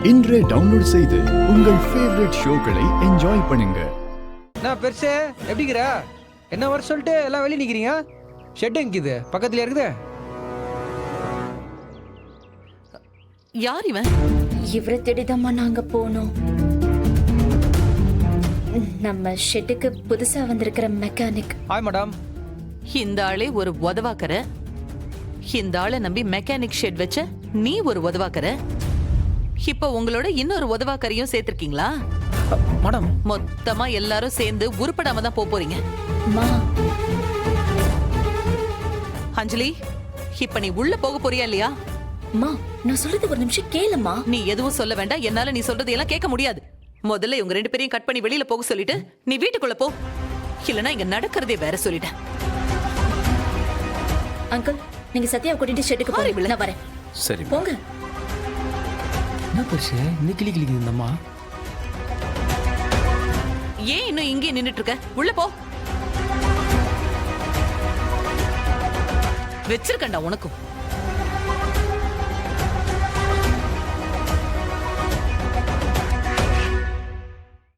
இன்றே டவுன்லோட் செய்து உங்கள் ஃபேவரட் ஷோக்களை என்ஜாய் பண்ணுங்க. நான் பெருசே எப்படிங்கிற என்ன வர சொல்லிட்டு எல்லாம் வெளியே நிக்கிறீங்க? ஷெட் எங்கிது பக்கத்துல இருக்குது. யார் இவன்? இவரை தேடிதாம்மா நாங்க போனோம். நம்ம ஷெட்டுக்கு புதுசா வந்திருக்கிற மெக்கானிக். Hi madam. இந்த ஆளே ஒரு உதவாக்கற. இந்த ஆளை நம்பி மெக்கானிக் ஷெட் வச்ச நீ ஒரு உதவாக்கற. இப்ப உங்களோட இன்னொரு உதவாக்கரையும் சேர்த்திருக்கீங்களா? மேடம் மொத்தமா எல்லாரும் சேர்ந்து உருப்படாம தான் போறீங்க. மா அஞ்சலி, இப்ப நீ உள்ள போக போறியா இல்லையா? மா நான் சொல்றது ஒரு நிமிஷம் கேளுமா. நீ எதுவும் சொல்ல வேண்டாம். என்னால நீ சொல்றது எல்லாம் கேட்க முடியாது. முதல்ல இவங்க ரெண்டு பேரையும் கட் பண்ணி வெளியில போக சொல்லிட்டு நீ வீட்டுக்குள்ள போ. இல்லனா இங்க நடக்கிறதே வேற சொல்லிட்டேன். அங்கிள், நீங்க சத்யாவை கூட்டிட்டு ஷெட்டுக்கு போங்க. நான் வரேன். சரி போங்க. என்ன பெருசே இன்னும் கிளி கிளிக்குது இந்தம்மா? ஏன் இன்னும் இங்கே நின்னுட்டு இருக்க? உள்ள போ. வச்சிருக்கண்டா உனக்கும்.